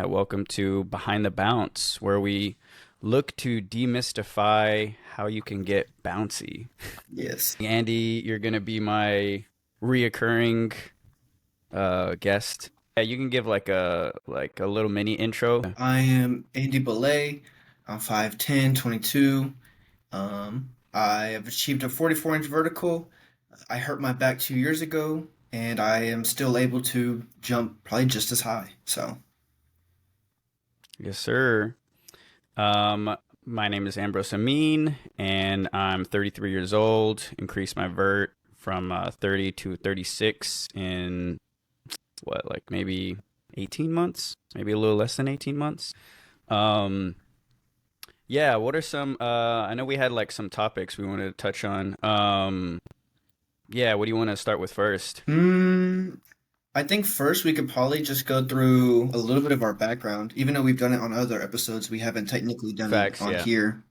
Welcome to Behind the Bounce, where we look to demystify how you can get bouncy. Yes. Andy, you're gonna be my reoccurring guest. Yeah, you can give like a little mini intro. I am Andy Behle. I'm 5'10", 22. I have achieved a 44-inch vertical. I hurt my back 2 years ago, and I am still able to jump probably just as high. So, Yes, sir. Um, my name is Ambrose Amin, and I'm 33 years old. Increased my vert from 30 to 36 in like maybe 18 months, maybe a little less than 18 months. Um, yeah, what are some I know we had like some topics we wanted to touch on. Yeah, what do you want to start with first? hmm, I think first we could probably just go through a little bit of our background. Even though we've done it on other episodes, we haven't technically done it Facts, on yeah. here.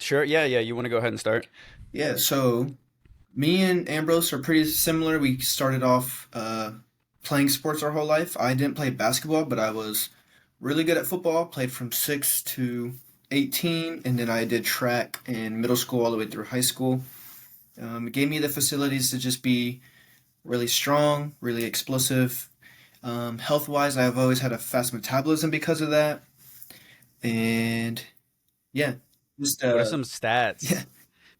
Sure, yeah, you want to go ahead and start? Yeah, so me and Ambrose are pretty similar. We started off playing sports our whole life. I didn't play basketball, but I was really good at football. Played from 6 to 18, and then I did track in middle school all the way through high school. It gave me the facilities to just be really strong, really explosive. Health-wise, I've always had a fast metabolism because of that. And yeah, just What are some yeah. stats?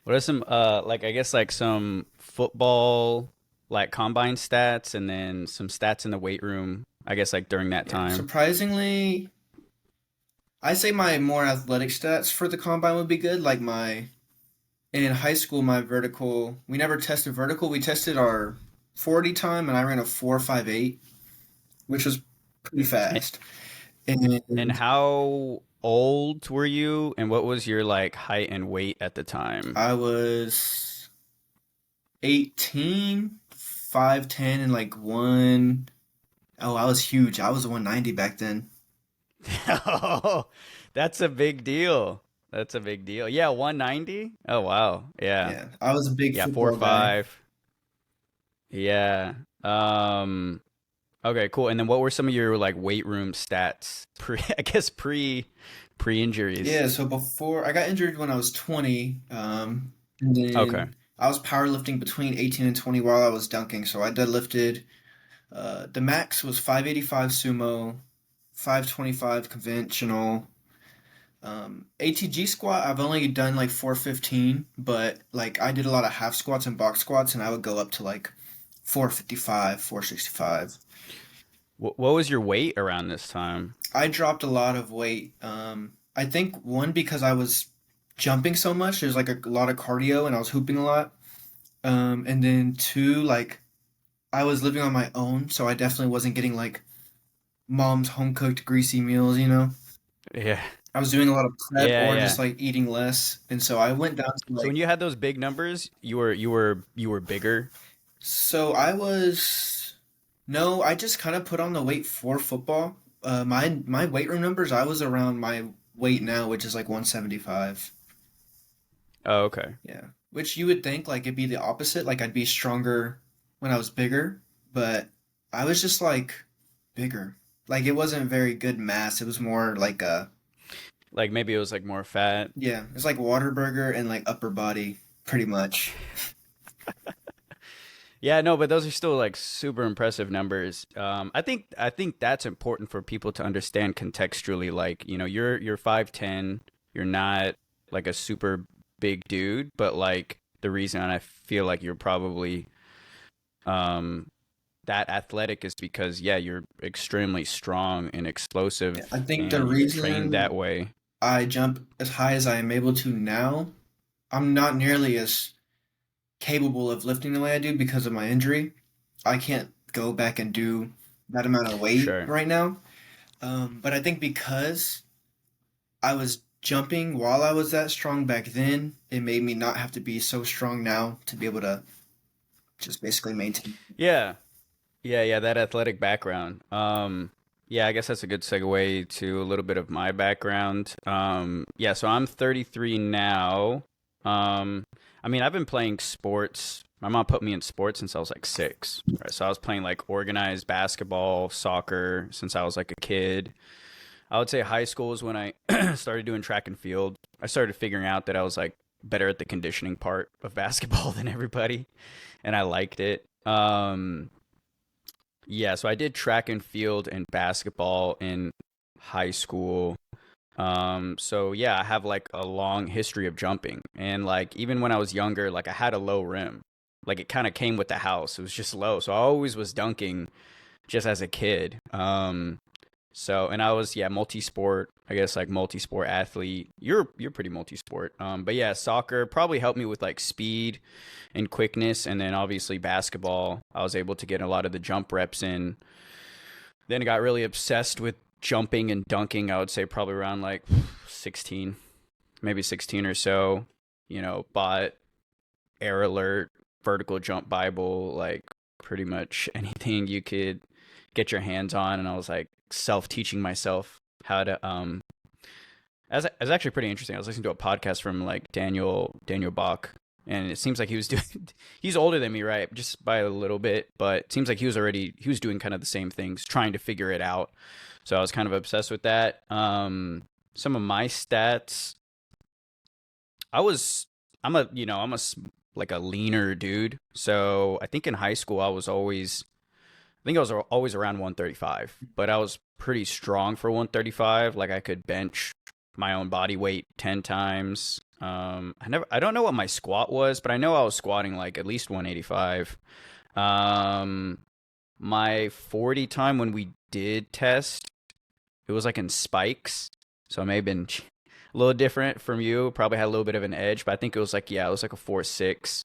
What are some like I guess like some football like combine stats and then some stats in the weight room, I guess like during that Yeah, time. surprisingly, I say my more athletic stats for the combine would be good. Like my in high school, my vertical, we never tested vertical. We tested our 40 time, and I ran a 4.58, which was pretty fast. And And how old were you and what was your like height and weight at the time? I was 18, 5'10", and like one. Oh, I was huge. I was 190 back then. Oh, that's a big deal. That's a big deal. Yeah, 190? Oh wow. Yeah. Yeah, I was a big Yeah, four football guy. five. Yeah. Okay, cool. And then what were some of your like weight room stats pre I guess pre-injuries? Yeah, so before I got injured when I was 20, and Okay. then I was powerlifting between 18 and 20 while I was dunking. So I deadlifted. The max was 585 sumo, 525 conventional. ATG squat, I've only done like 415, but like I did a lot of half squats and box squats, and I would go up to like 455, 465. What was your weight around this time? I dropped a lot of weight. I think one because I was jumping so much, there's like a lot of cardio, and I was hooping a lot. And then two, like I was living on my own, so I definitely wasn't getting like mom's home cooked greasy meals. Yeah. I was doing a lot of prep Yeah, or just yeah. like eating less, and so I went down to So like when you had those big numbers, you were bigger. so I was no, I just kind of put on the weight for football. My weight room numbers, I was around my weight now, which is like 175. Oh, okay. Yeah, which you would think like it'd be the opposite, like I'd be stronger when I was bigger, but I was just like bigger. Like it wasn't very good mass. It was more like a Like maybe it was like more fat. yeah, it's like Waterburger and like upper body, pretty much. Yeah, no, but those are still like super impressive numbers. I think that's important for people to understand contextually. Like, you're 5'10", you're not like a super big dude, but like the reason I feel like you're probably um that athletic is because yeah, you're extremely strong and Yeah, explosive I think the and you train that reason way. I jump as high as I am able to now, I'm not nearly as capable of lifting the way I do because of my injury. I can't go back and do that amount of weight Sure. right now. But I think because I was jumping while I was that strong back then, it made me not have to be so strong now to be able to just basically maintain. Yeah. Yeah, that athletic background. Yeah, I guess that's a good segue to a little bit of my background. Yeah, so I'm 33 now. I mean, I've been playing sports my mom put me in sports since I was like 6. Right, so I was playing like organized basketball, soccer since I was like a kid. I would say high school is when I started doing track and field. I started figuring out that I was like better at the conditioning part of basketball than everybody, and I liked it. Yeah, so I did track and field and basketball in high school. So yeah, I have like a long history of jumping. And like even when I was younger, like I had a low rim. Like it kind of came with the house. It was just low. So I always was dunking just as a kid. So and I was yeah, multi-sport, I guess like multi-sport athlete. You're pretty multi-sport. But yeah, soccer probably helped me with like speed and quickness, and then obviously basketball, I was able to get a lot of the jump reps in. Then I got really obsessed with jumping and dunking, I would say probably around like 16, maybe 16 or so. Bought Air Alert, Vertical Jump Bible, like pretty much anything you could get your hands on. And I was like self-teaching myself how to as actually pretty interesting. I was listening to a podcast from like Daniel Bach, and it seems like he was doing he's older than me, right? Just by a little bit, but it seems like he was doing kind of the same things, trying to figure it out. So I was kind of obsessed with that. Some of my stats, I was I'm like a leaner dude. So I think in high school I think I was always around 135, but I was pretty strong for 135. Like I could bench my own body weight 10 times. I don't know what my squat was, but I know I was squatting like at least 185. Um, my 40 time when we did test, it was like in spikes. So it may have been a little different from you. Probably had a little bit of an edge, but I think it was like, yeah, it was like a 4.6.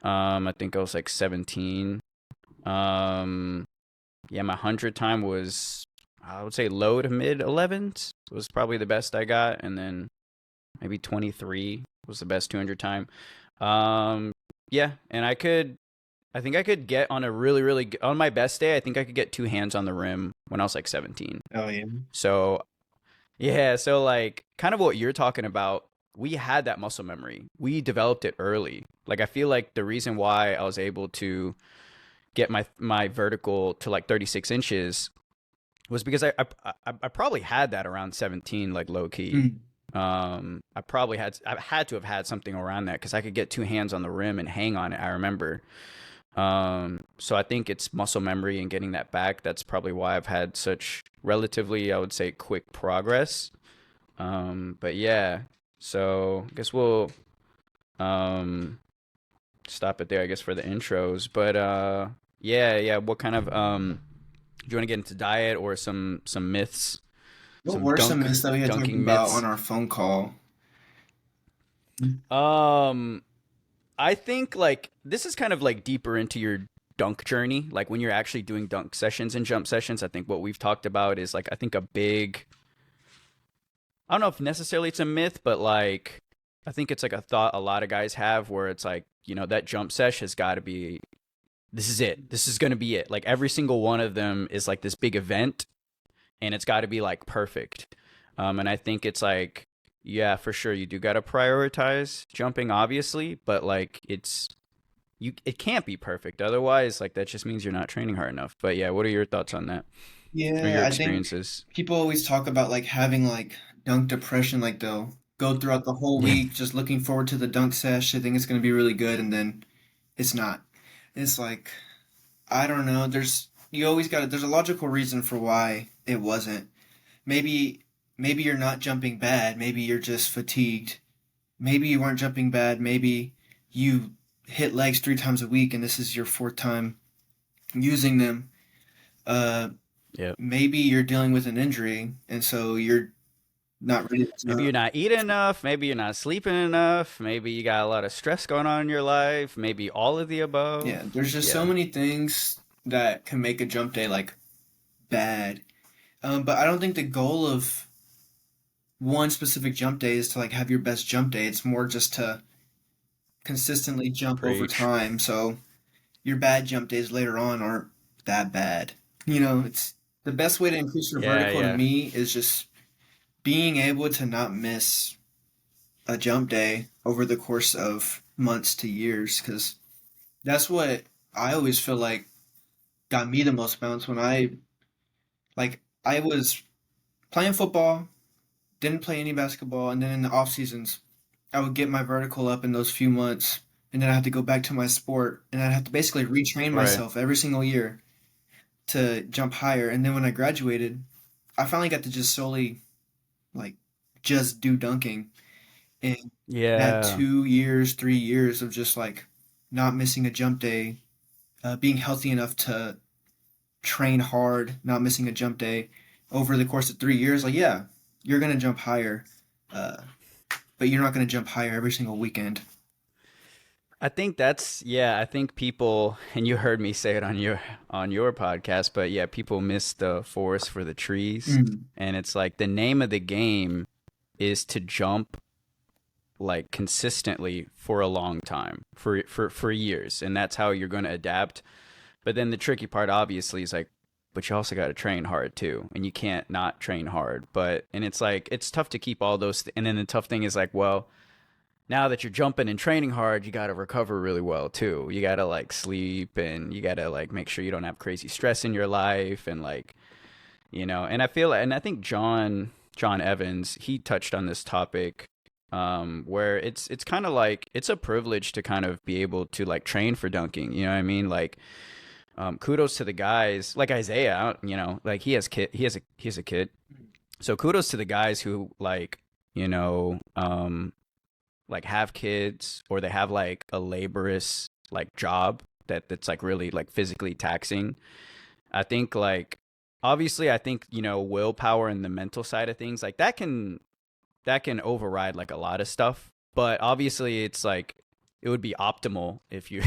I think I was like 17. Um, yeah, my 100 time was, I would say low to mid 11s was probably the best I got, and then maybe 23 was the best 200 time. Um, yeah, and I think I could get on a on my best day, I think I could get two hands on the rim when I was like 17. Oh yeah. So yeah, so like kind of what you're talking about, we had that muscle memory. We developed it early. Like I feel like the reason why I was able to get my vertical to like 36 inches was because I probably had that around 17, like low key. Mm. I had to have had something around that because I could get two hands on the rim and hang on it. I remember. So I think it's muscle memory and getting that back. That's probably why I've had such relatively, I would say, quick progress. But yeah, so I guess we'll um stop it there, I guess, for the intros. But yeah, what kind of do you want to get into diet or some myths, What some were some myths that we had talked dunking about on myths? our phone call? Um, I think like this is kind of like deeper into your dunk journey, like when you're actually doing dunk sessions and jump sessions. I think what we've talked about is like I think a big, I don't know if necessarily it's a myth, but like I think it's like a thought a lot of guys have where it's like, that jump sesh has got to be, this is it. This is going to be it. Like every single one of them is like this big event, and it's got to be like perfect. And I think it's like, yeah, for sure, you do got to prioritize jumping, obviously, but like it can't be perfect. Otherwise, like that just means you're not training hard enough. But yeah, what are your thoughts on that or Yeah, your I think experiences? people always talk about like having like dunk depression, like they'll go throughout the whole Yeah, week just looking forward to the dunk sesh. They think it's going to be really good, and then it's not. It's like, I don't know. You always got there's a logical reason for why it wasn't. Maybe maybe you're not jumping bad. Maybe you're just fatigued. Maybe you weren't jumping bad. Maybe you hit legs 3 times a week and this is your fourth time using them. Uh, yeah. Maybe you're dealing with an injury and so you're not ready Maybe to. you're not eating enough. Maybe you're not sleeping enough. Maybe you got a lot of stress going on in your life. Maybe all of the Yeah, above. there's just so Yeah, many things that can make a jump day like bad. But I don't think the goal of one specific jump day is to like have your best jump day. It's more just to consistently jump over preach. time. So your bad jump days later on aren't that bad. It's the best way to increase your Yeah, vertical to yeah. me is just being able to not miss a jump day over the course of months to years. Because That's what I always feel like got me the most bounce when I was playing football, didn't play any basketball, and then in the off seasons, I would get my vertical up in those few months, and then I had to go back to my sport, and I'd have to basically retrain Right. myself every single year to jump higher. And then when I graduated, I finally got to just solely like just do dunking, and that Yeah. 2 years, 3 years of just like not missing a jump day, being healthy enough to train hard, not missing a jump day over the course of 3 years, like, yeah, you're going to jump higher, uh, but you're not going to jump higher every single weekend. I think that's yeah, I think people and you heard me say it on your podcast, but yeah, people miss the forest for the trees. Mm. And it's like the name of the game is to jump like consistently for a long time, for years, and that's how you're going to adapt. But then the tricky part obviously is like but you also got to train hard too, and you can't not train hard. But and it's like it's tough to keep all those and then the tough thing is like, well, now that you're jumping and training hard, you got to recover really well too. You got to like sleep and you got to like make sure you don't have crazy stress in your life and like, and I think John Evans, he touched on this topic where it's kind of like it's a privilege to kind of be able to like train for dunking, you know what I mean? Like kudos to the guys like Isaiah, like he has a kid. So kudos to the guys who like have kids or they have like a laborious like job that's like really like physically taxing. I think like obviously I think willpower and the mental side of things like that can override like a lot of stuff, but obviously it's like it would be optimal if you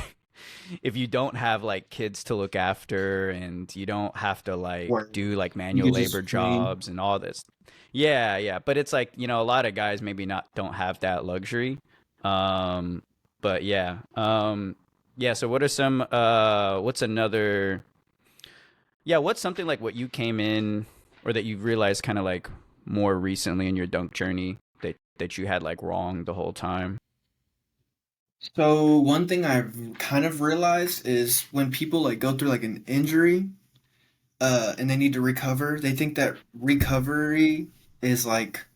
if you don't have like kids to look after and you don't have to like Where do like you manual could labor just train. jobs and all this. Yeah, yeah, but it's like, a lot of guys maybe not don't have that luxury. Um but yeah. Yeah, so what are some what's another yeah, what's something like what you came in or that you realized kind of like more recently in your dunk journey that you had like wrong the whole time? So one thing I've kind of realized is when people like go through like an injury, and they need to recover, they think that recovery is like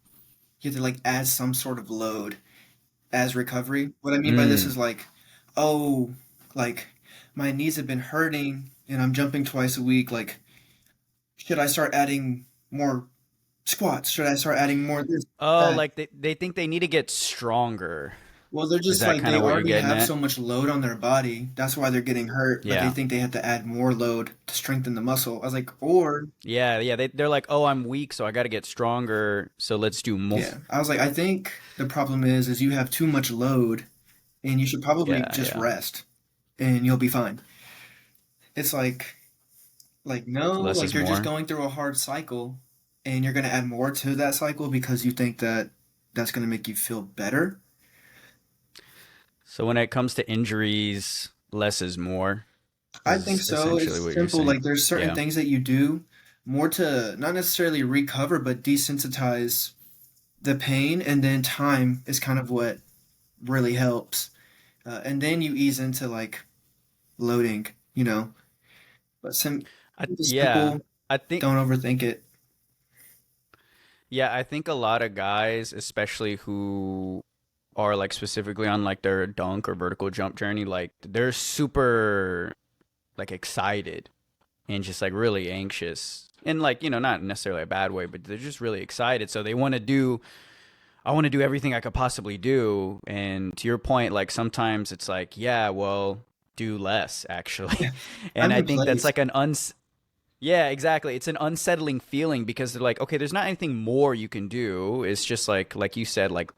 you have to like add some sort of load as recovery. What I mean by this Mm. is like, oh, like my knees have been hurting and I'm jumping twice a week. Like, should I start adding more squats? Should I start adding more this, Oh, that? like they think they need to get stronger. Well, they're Is just that like kind they of what you're already getting have at? so much load on their body. That's why they're getting hurt, but they Yeah. think they have to add more load to strengthen the muscle. I was like, or Yeah, yeah. They're like, oh, I'm weak, so I got to get stronger. So let's do more. yeah, I was like, I think the problem is you have too much load, and you should probably Yeah, just yeah. rest, and you'll be fine. It's like no, Less like is you're just more. going through a hard cycle, and you're gonna add more to that cycle because you think that that's gonna make you feel better. So when it comes to injuries, less is more, I think is so. essentially It's what you're simple. saying. Like there's certain Yeah. things that you do more to not necessarily recover, but desensitize the pain, and then time is kind of what really helps. And then you ease into like loading, you know. But keep it Yeah. simple. I think Don't overthink it. yeah, I think a lot of guys, especially who are like specifically on like their dunk or vertical jump journey, like they're super like excited and just like really anxious. And like, not necessarily a bad way, but they're just really excited. So I want to do everything I could possibly do. And to your point, like sometimes it's like, yeah, well, do less actually. And I'm I in think that's place. like yeah, exactly. It's an unsettling feeling because they're like, okay, there's not anything more you can do. It's just like you said, like,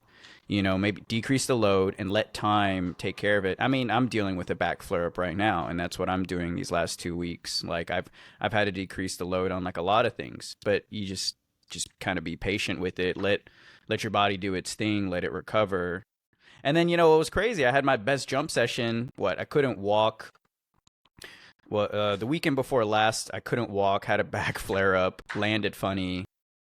maybe decrease the load and let time take care of it. I mean, I'm dealing with a back flare up right now, and that's what I'm doing these last 2 weeks. Like I've had to decrease the load on like a lot of things, but you just kind of be patient with it. Let your body do its thing, let it recover. And then, what was crazy? I had my best jump session. What? I couldn't walk. Well, the weekend before last, I couldn't walk, had a back flare up, landed funny,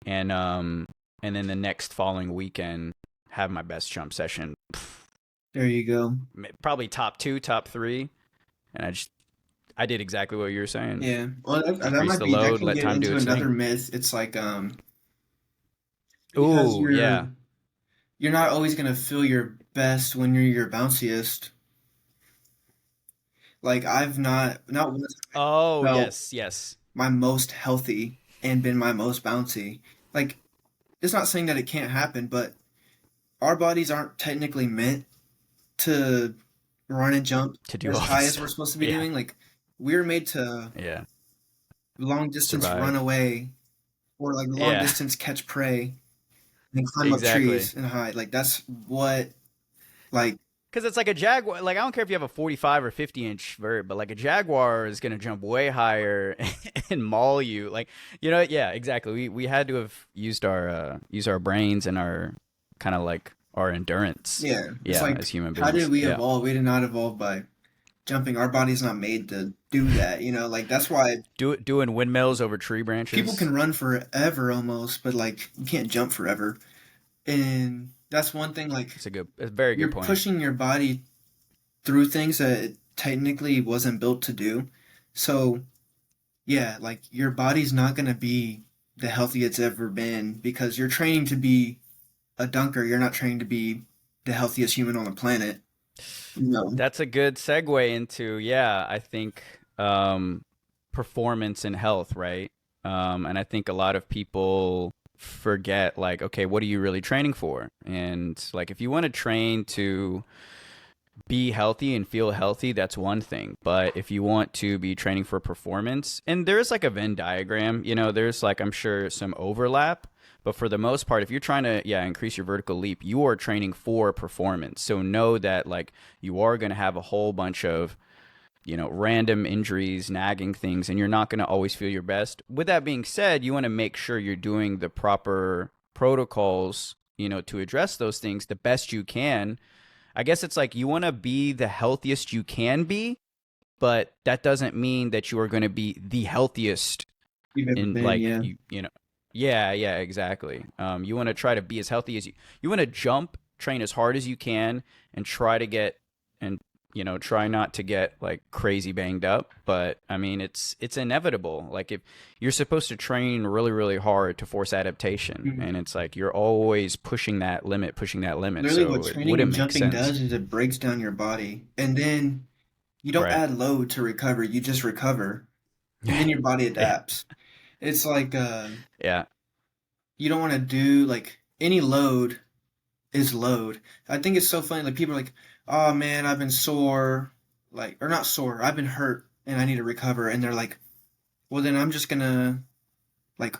and then the next following weekend, have my best jump session. There you go. Probably top two, top three. And I did exactly what you were saying. Yeah. Well, that Increase might the be that load, can let get time do into its another thing. myth. It's like because Ooh, you're yeah. you're not always gonna feel your best when you're your bounciest. Like I've not once Oh, felt yes, yes. my most healthy and been my most bouncy. Like it's not saying that it can't happen, but our bodies aren't technically meant to run and jump To do as all high this as we're stuff. supposed to be Yeah, doing. Like we're made to yeah. long distance run Survive. away or like long Yeah, distance catch prey and climb up exactly. trees and hide. Like that's what like Because it's like a Jaguar. Like, I don't care if you have a 45 or 50-inch vert, but like a Jaguar is going to jump way higher and maul you. Like, yeah, exactly. We had to have used our brains and our kind of like our endurance. yeah. It's Yeah, like as human how did beings. we Yeah. evolve? We did not evolve by jumping. Our body's not made to do that, Like that's why Doing windmills over tree people branches. can run forever almost, but like you can't jump forever. And that's one thing like It's a very good you're point. pushing your body through things that it technically wasn't built to do. So, yeah, like your body's not going to be the healthiest it's ever been because you're training to be a dunker. You're not training to be the healthiest human on the planet. No. That's a good segue into, yeah, I think performance and health, right? And I think a lot of people forget, like, okay, what are you really training for? And like, if you want to train to be healthy and feel healthy, that's one thing. But if you want to be training for performance, and there's like a Venn diagram, there's like, I'm sure, some overlap. But for the most part, if you're trying to, yeah, increase your vertical leap, you are training for performance. So know that like you are going to have a whole bunch of, random injuries, nagging things, and you're not going to always feel your best. With that being said, you want to make sure you're doing the proper protocols, to address those things the best you can. I guess it's like you want to be the healthiest you can be, but that doesn't mean that you are going to be the healthiest You've ever in been, like yeah. yeah, exactly. You want to try to be as healthy as you want to jump, train as hard as you can, and try to get and try not to get like crazy banged up. But I mean, it's inevitable. Like if you're supposed to train really really hard to force adaptation, Mhm. and it's like you're always pushing that limit, pushing that limit. Literally, what So it training wouldn't and make jumping sense, does is it breaks down your body. And then you don't right? add load to recover, you just recover. And then your body Yeah, adapts. It's like yeah, you don't want to do like any load is load. I think it's so funny. Like people are like, "Oh man, I've been sore," like or not sore. I've been hurt and I need to recover. And they're like, "Well, then I'm just gonna like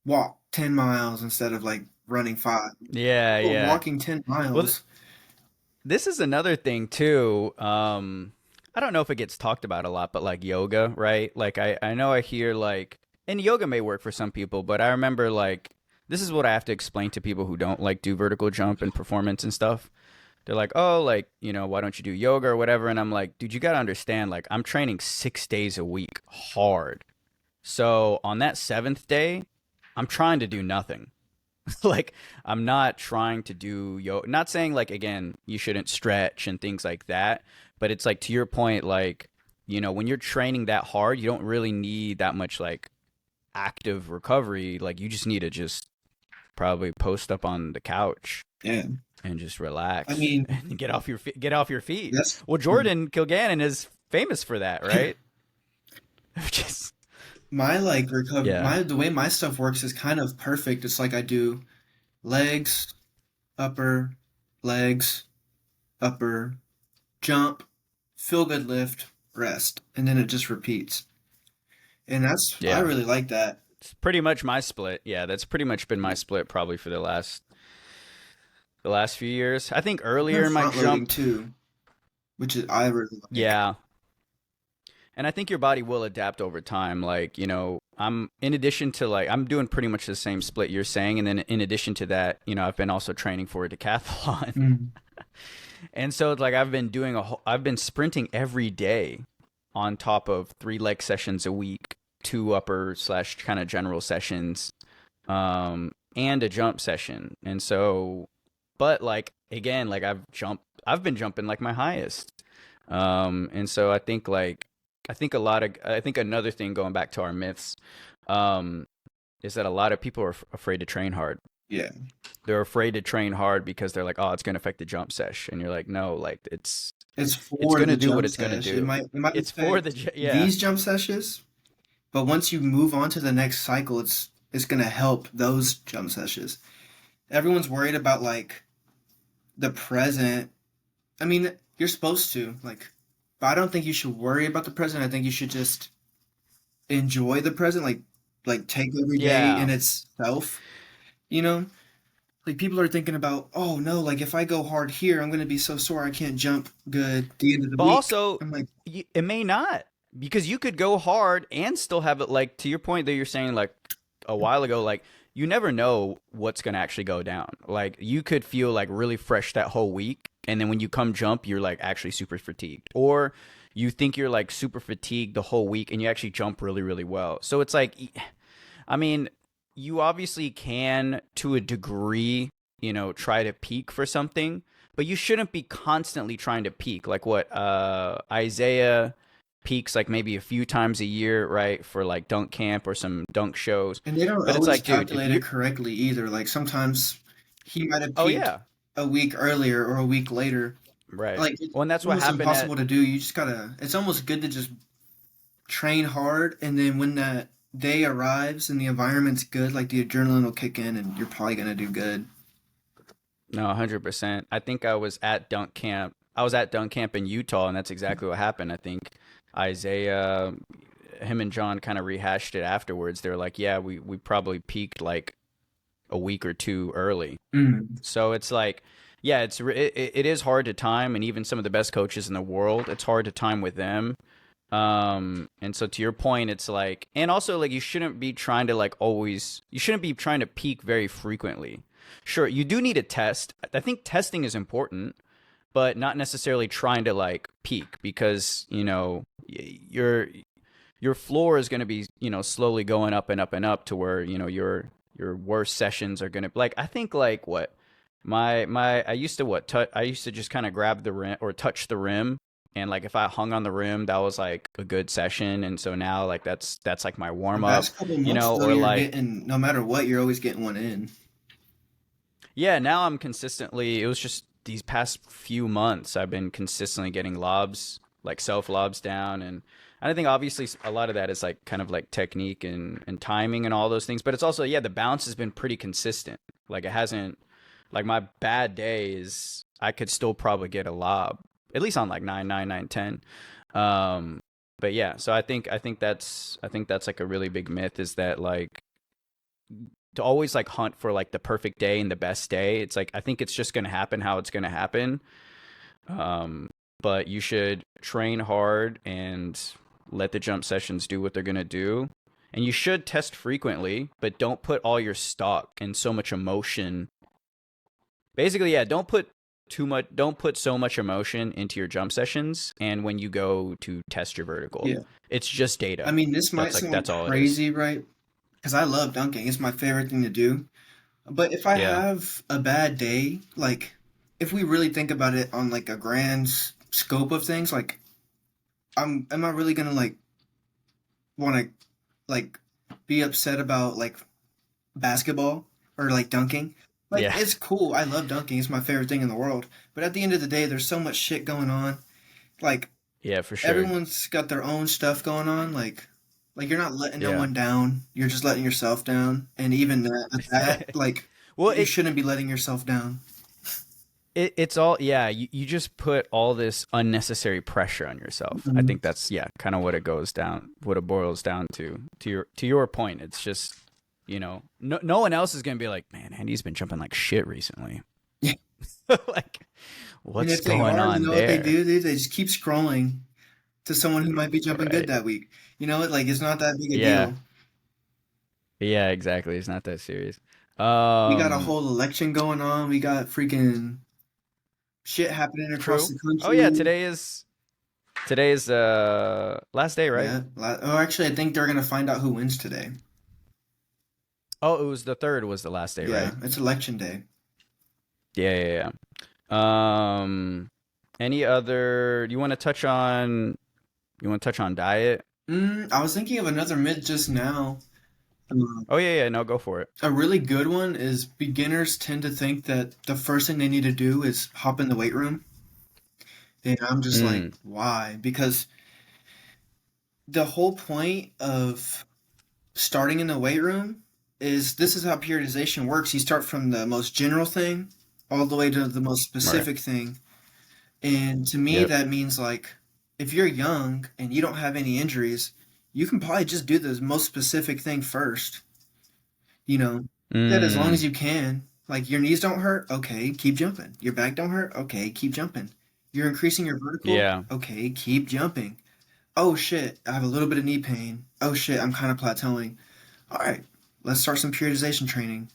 walk 10 miles instead of like running five." yeah, Well, yeah. walking ten Well, miles. this is another thing too. I don't know if it gets talked about a lot, but like yoga, right? Like I know I hear like, and yoga may work for some people, but I remember like this is what I have to explain to people who don't like do vertical jump and performance and stuff. They're like, oh, like, why don't you do yoga or whatever? And I'm like, dude, you got to understand, like, I'm training 6 days a week hard. So on that seventh day, I'm trying to do nothing. Like I'm not trying to do not saying like again you shouldn't stretch and things like that, but it's like to your point, like when you're training that hard, you don't really need that much like active recovery. Like you just need to just probably post up on the couch Yeah. and just I relax mean, and get off your feet. that's Well, Jordan Kilgannon is famous for that, right? Just my like recover yeah, my the way my stuff works is kind of perfect. It's like I do legs, upper, legs, upper, jump, feel good lift, rest, and then it just repeats. And I yeah. really like that. It's pretty much my split. Yeah, that's pretty much been my split probably for the last few years. I think And earlier in my front loading jump, too, which is I really like. yeah. And I think your body will adapt over time. Like, I'm in addition to like I'm doing pretty much the same split you're saying, and then in addition to that, I've been also training for a decathlon. Mm. And so it's like I've been sprinting every day on top of 3 leg sessions a week, 2 upper/ kind of general sessions, and a jump session. And so, but like again, like I've been jumping like my highest. And so I think another thing going back to our myths, um, is that a lot of people are afraid to train hard. Yeah. They're afraid to train hard because they're like, oh, it's going to affect the jump sesh. And you're like, no, like It's it's for going to the do what jump it's going to sesh. It do. might It's for affect yeah. these jump sessions, but once you move on to the next cycle, it's gonna help those jump sessions. Everyone's worried about like the present. I mean, you're supposed to like, but I don't think you should worry about the present. I think you should just enjoy the present, like take every day in Yeah. itself. You know, like people are thinking about, oh no, like if I go hard here, I'm gonna be so sore I can't jump good at the end of the But week. also, I'm like, it may not, because you could go hard and still have it, like to your point that you're saying like a while ago, like you never know what's going to actually go down. Like you could feel like really fresh that whole week, and then when you come jump, you're like actually super fatigued. Or you think you're like super fatigued the whole week and you actually jump really, really well. So it's like, I mean, you obviously can, to a degree, try to peak for something, but you shouldn't be constantly trying to peak. Like what Isaiah peaks like maybe a few times a year, right? For like dunk camp or some dunk shows. and they don't But it's always like, dude, if calculate it you, correctly either. Like sometimes he might have oh peaked yeah, a week earlier or a week later. right. Like it's Well, and that's what almost happened at, impossible to do. You just gotta. It's almost good to just train hard, and then when that day arrives and the environment's good, like the adrenaline will kick in, and you're probably gonna do good. no, 100%. I think I was at dunk camp. I was at dunk camp in Utah, and that's exactly what happened. I think Isaiah, him and John kind of rehashed it afterwards. They're like, yeah, we probably peaked like a week or two early. Mm. So it's like, yeah, it is hard to time, and even some of the best coaches in the world, it's hard to time with them. And so to your point, it's like, and also like you shouldn't be trying to peak very frequently. Sure, you do need a test. I think testing is important, but not necessarily trying to like peak, because your floor is going to be slowly going up and up and up to where your worst sessions are going to, like, I think like what my I used to I used to just kind of grab the rim or touch the rim, and like if I hung on the rim, that was like a good session. And so now like that's like my The warm up, past couple months, though, or you're like, getting no matter what, you're always getting one in. yeah, now I'm consistently, it was just these past few months I've been consistently getting lobs, like self lobs down. And I think obviously a lot of that is like kind of like technique and timing and all those things, but it's also, yeah, the bounce has been pretty consistent. Like it hasn't, like my bad days, I could still probably get a lob, at least on like 9, 9, 9, 10. But yeah, so I think that's like a really big myth, is that like to always like hunt for like the perfect day and the best day. It's like I think it's just gonna happen how it's gonna happen. Um, but you should train hard and let the jump sessions do what they're gonna do. And you should test frequently, but don't put all your stock and so much emotion. Basically, yeah, don't put so much emotion into your jump sessions and when you go to test your vertical. Yeah. It's just I data. mean, this might That's sound all it is. crazy, right? Because I love dunking. It's my favorite thing to do. But if I Yeah. have a bad day, like if we really think about it on like a grand scope of things, like am I really gonna like want to like be upset about like basketball or like dunking? Like Yeah. it's cool. I love dunking. It's my favorite thing in the world. But at the end of the day, there's so much shit going on. Like Yeah, for sure. everyone's got their own stuff going on. Like you're not letting no Yeah. one down. You're just letting yourself down. And even that like Well, you shouldn't be letting yourself down. it's all, yeah, you just put all this unnecessary pressure on yourself. I Mhm. think that's, yeah, kind of what it boils down to your point. It's just, no one else is gonna be like, man, Andy's been jumping like shit recently. Yeah. Like, And what's if they going are, you on know what they there? do? They just keep scrolling to someone who might be jumping good Right. that week. You know, like it's not that big a Yeah. deal. Yeah, exactly. It's not that serious. We got a Um, whole election going on. We got freaking shit happening across True. the Oh yeah, country. today's last day, right? Yeah. Oh, actually, I think they're gonna find out who wins today. Oh, it was the third was the last day, Yeah, right? it's election day. Yeah, yeah, yeah. Any other? You want to touch on diet? I was thinking of another myth just now. Um, Oh yeah, yeah. No, go for it. a really good one is beginners tend to think that the first thing they need to do is hop in the weight room. And I'm just like, Mm, why? Because the whole point of starting in the weight room is this is how periodization works. You start from the most general thing all the way to the most right. specific thing. And to me, Yep. that means like if you're young and you don't have any injuries, you can probably just do the most specific thing first. You know, that as long Mm, as you can. Like your knees don't hurt, okay, keep jumping. Your back don't hurt, okay, keep jumping. You're increasing your vertical, yeah. okay, keep jumping. Oh shit, I have a little bit of knee pain. Oh shit, I'm kind of plateauing. All right, let's start some periodization training.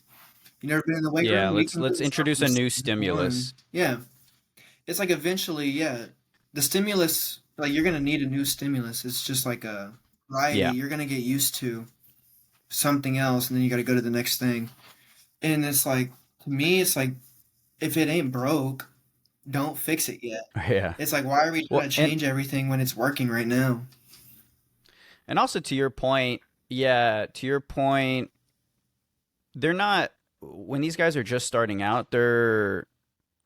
You never been in the weight Yeah. room? We Let's can let's really start introduce from a new step one. stimulus. Yeah, it's like eventually, yeah, the stimulus, like you're gonna need a new stimulus. It's just like a variety. Yeah. You're gonna get used to something else, and then you got to go to the next thing. And it's like, to me, it's like, if it ain't broke, don't fix it yet. Yeah. It's like, why are we Well, trying to and change everything when it's working right now? also to your point, yeah, to your point, they're not when these guys are just starting out, they're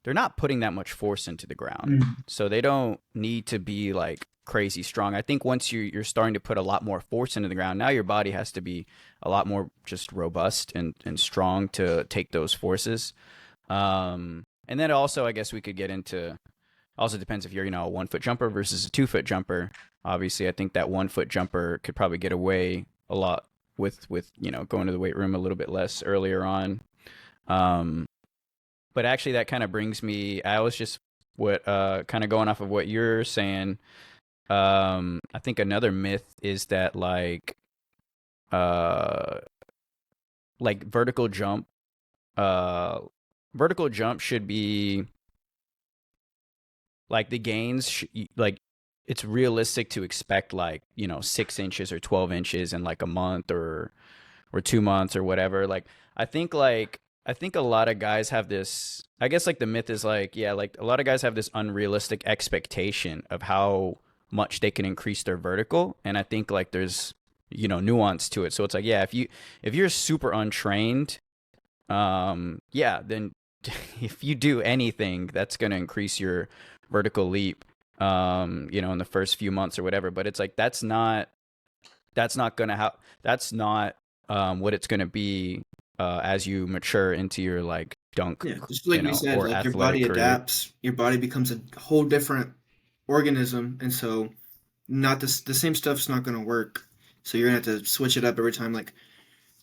not putting that much force into the ground. Mm. So they don't need to be like crazy strong. I think once you're starting to put a lot more force into the ground, now your body has to be a lot more just robust and strong to take those forces. And then also, I guess we could get into also depends if you're, a 1 foot jumper versus a 2 foot jumper. Obviously, I think that 1 foot jumper could probably get away a lot with going to the weight room a little bit less earlier on. Um, but actually, that kind of brings me. I was just what kind of going off of what you're saying. I think another myth is that uh like uh vertical jump should be like the gains like it's realistic to expect like 6 inches or 12 inches in like a month or 2 months or whatever. I think a lot of guys have this. I guess like the myth is like, yeah, like a lot of guys have this unrealistic expectation of how much they can increase their vertical, and I think like there's nuance to it. So it's like, yeah, if you're super untrained, yeah, then if you do anything, that's gonna increase your vertical leap, in the first few months or whatever. But it's like that's not gonna that's not what it's gonna be as you mature into your like dunk, Yeah, just like we said, or like your athletic body career. adapts, your body becomes a whole different organism, and so not this the same stuff's not going to work. So you're gonna have to switch it up every time. Like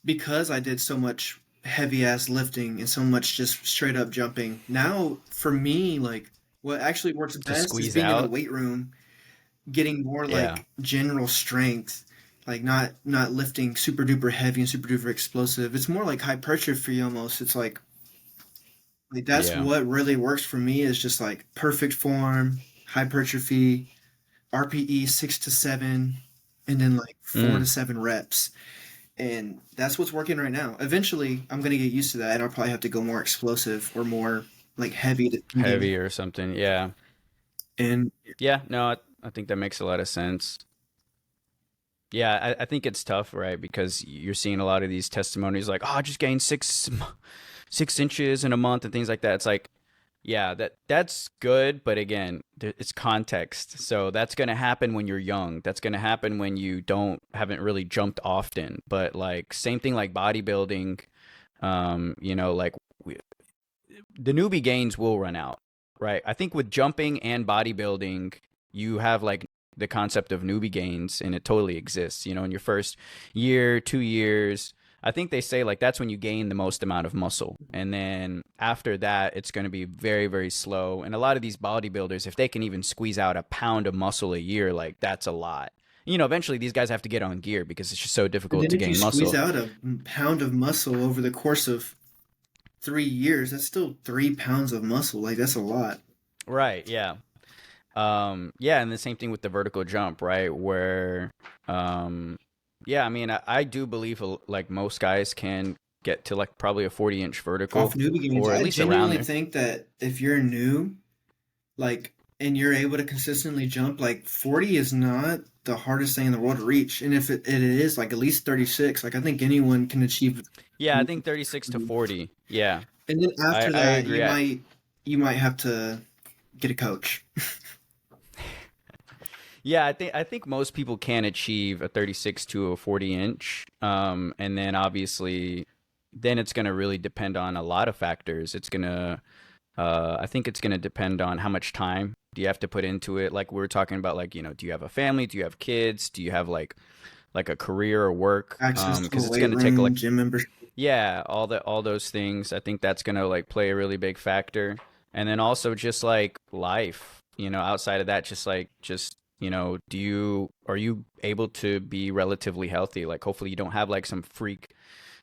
because I did so much heavy ass lifting and so much just straight up jumping. Now for me, like what actually works To best is squeeze being in the out. weight room, getting more Yeah. like general strength, like not lifting super duper heavy and super duper explosive. It's more like hypertrophy almost. It's like that's Yeah. what really works for me is just like perfect form, hypertrophy, RPE 6 to 7, and then like four to Mm, seven reps. And that's what's working right now. Eventually, I'm gonna get used to that, and I'll probably have to go more explosive or more like heavy at the beginning. heavy or something. Yeah. And Yeah. No, I think that makes a lot of sense. Yeah, I think it's tough, right? Because you're seeing a lot of these testimonies like, oh, I just gained 6 inches in a month and things like that. It's like, yeah, that's good, but again, it's context. So that's gonna happen when you're young. That's gonna happen when you haven't really jumped often. But like same thing like bodybuilding, like we, the newbie gains will run out, right? I think with jumping and bodybuilding, you have like the concept of newbie gains, and it totally exists. In your first year, 2 years, I think they say like that's when you gain the most amount of muscle, and then after that, it's going to be very, very slow. And a lot of these bodybuilders, if they can even squeeze out a pound of muscle a year, like that's a lot. Eventually these guys have to get on gear because it's just so but difficult then to if you gain squeeze muscle. out a pound of muscle over the course of 3 years, that's still 3 pounds of muscle. Like that's a lot. Right? Yeah. Yeah, and the same thing with the vertical jump, right? Where, um, yeah, I mean, I do believe like most guys can get to like probably a 40-inch Off vertical, newbie gains, or at I least around genuinely there. think that if you're new, like and you're able to consistently jump, like 40 is not the hardest thing in the world to reach. And if it is like at least 36, like I think anyone can achieve. Yeah, I think 36 to 40. Yeah, And then after I that, agree. you might have to get a coach. Yeah, I think most people can achieve a 36 to a 40 inch. And then obviously, then it's going to really depend on a lot of factors. I think it's going to depend on how much time do you have to put into it. Like we were talking about, like, do you have a family? Do you have kids? Do you have like a career or work? Access to a Because it's weight going to take like, room, gym membership. yeah, all those things. I think that's going to like play a really big factor. And then also just like life, outside of that, just are you able to be relatively healthy? Like hopefully you don't have like some freak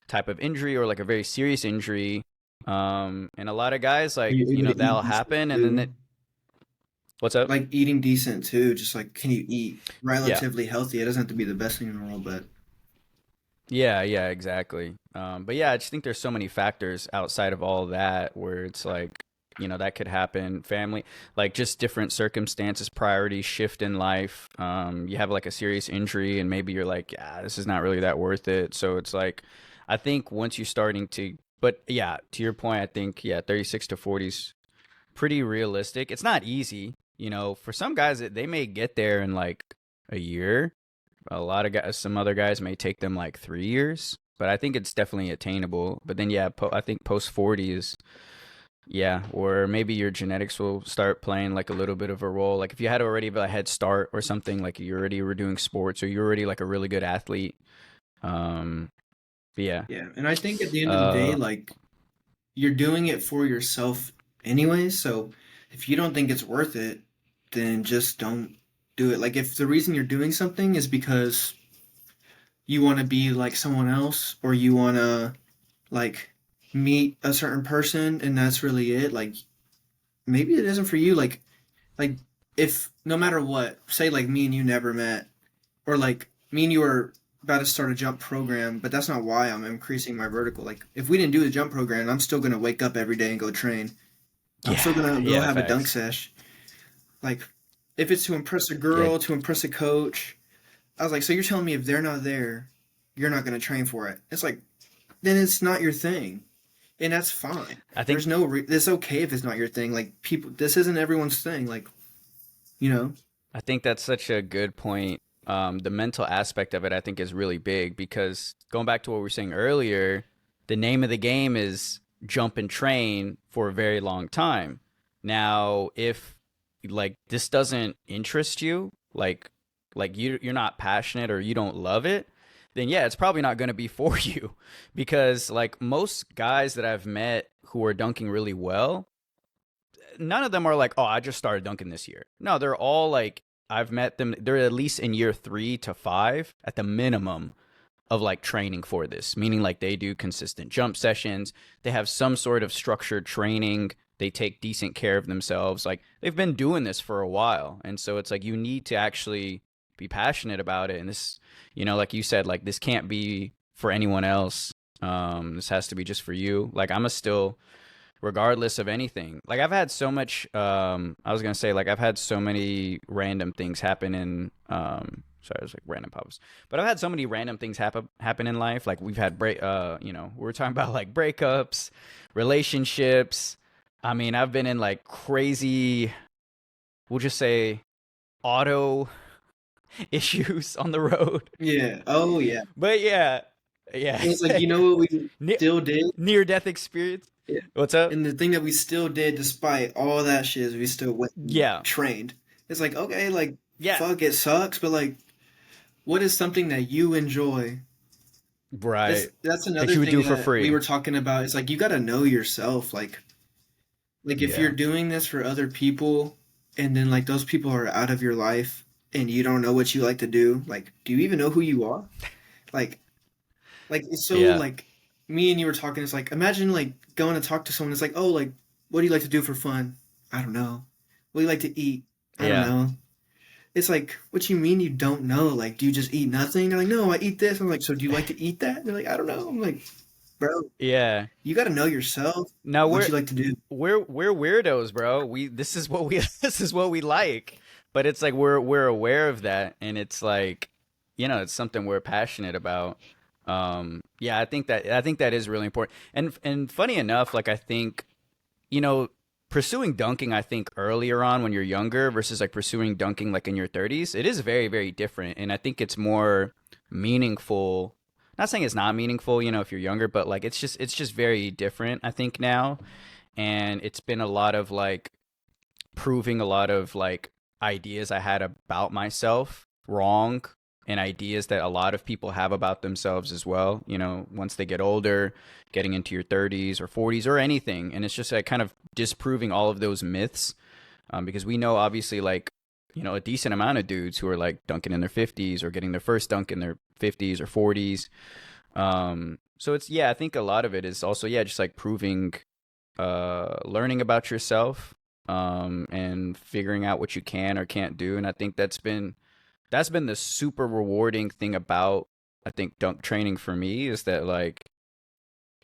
type of injury or like a very serious injury. And a lot of guys Are like, you able to eat that'll decent happen and then too? what's up? Like eating decent too. Just like, can you eat Yeah. relatively healthy? It doesn't have to be the best thing in the world, but Yeah, yeah, exactly. But yeah, I just think there's so many factors outside of all that where it's like, that could happen. Family, like just different circumstances, priorities shift in life. You have like a serious injury and maybe you're like, yeah, this is not really that worth it. So it's like, I think once you're starting to, but yeah, to your point, I think, yeah, 36 to 40 is pretty realistic. It's not easy. For some guys, they may get there in like a year. A lot of guys, some other guys may take them like 3 years, but I think it's definitely attainable. But then, yeah, I think post 40 is, yeah, or maybe your genetics will start playing like a little bit of a role. Like if you had already a head start or something, like you already were doing sports or you're already like a really good athlete. Um, but yeah, yeah. And I think at the end of the day, uh, like you're doing it for yourself anyway. So if you don't think it's worth it, then just don't do it. Like if the reason you're doing something is because you want to be like someone else or you want to like meet a certain person and that's really it, like maybe it isn't for you. Like if no matter what, say like me and you never met or like me and you are about to start a jump program, but that's not why I'm increasing my vertical. Like if we didn't do the jump program, I'm still gonna wake up every day and go train. I'm still yeah, gonna go yeah, have a dunk facts. sesh. Like if it's to impress a Yeah, girl, to impress a coach, I was like, so you're telling me if they're not there, you're not gonna train for it? It's like then it's not your thing, and that's fine. I think There's no it's okay if it's not your thing. Like people, this isn't everyone's thing. Like you know, I think that's such a good point. The mental aspect of it, I think, is really big because going back to what we were saying earlier, the name of the game is jump and train for a very long time. Now, if like this doesn't interest you, like you're not passionate or you don't love it, then yeah, it's probably not going to be for you because like most guys that I've met who are dunking really well, none of them are like, oh, I just started dunking this year. No, they're all like, I've met them. They're at least in year 3 to 5 at the minimum of like training for this, meaning like they do consistent jump sessions. They have some sort of structured training. They take decent care of themselves. Like they've been doing this for a while. And so it's like you need to actually be passionate about it. And this, like you said, like this can't be for anyone else. This has to be just for you. Like I'm a still regardless of anything. Like I've had so much I was gonna say like I've had so many random things happen in sorry, it was like random pops. But I've had so many random things happen in life. Like we've had we were talking about like breakups, relationships. I mean, I've been in like crazy, we'll just say auto issues on the road. yeah. Oh yeah. But yeah, yeah. And it's like you know what we Ne- still did. Near death experience. Yeah. What's up? And the thing that we still did despite all that shit is we still went and Yeah. trained. It's like, okay, like, Yeah. fuck, it sucks, but like, what is something that you enjoy? Right. That's That another you would thing do for that we free. were talking about. It's like you gotta know yourself. Like if you're Yeah. doing this for other people and then like those people are out of your life and you don't know what you like to do, like, do you even know who you are? Like it's so Yeah. like me and you were talking. It's like imagine like going to talk to someone. It's like, oh, like what do you like to do for fun? I don't know. What do you like to eat? I don't Yeah. know. It's like, what you mean you don't know? Like, do you just eat nothing? They're like, no, I eat this. I'm like, so do you like to eat that? They're like, I don't know. I'm like, bro, Yeah. you got to know yourself, No, what you like to do. we're weirdos, bro. We this is what we this is what we like. But it's like we're aware of that, and it's like, it's something we're passionate about. Yeah, I think that is really important. And funny enough, like I think, you know, pursuing dunking, I think earlier on when you're younger versus like pursuing dunking like in your 30s, it is very, very different. And I think it's more meaningful. Not saying it's not meaningful, if you're younger, but like it's just very different, I think now. And it's been a lot of like proving a lot of like ideas I had about myself wrong, and ideas that a lot of people have about themselves as well, once they get older, getting into your 30s or 40s or anything. And it's just like kind of disproving all of those myths, because we know obviously like, a decent amount of dudes who are like dunking in their 50s or getting their first dunk in their 50s or 40s. So it's, yeah, I think a lot of it is also, yeah, just like proving, learning about yourself, and figuring out what you can or can't do. And I think that's been the super rewarding thing about, I think, dunk training for me, is that like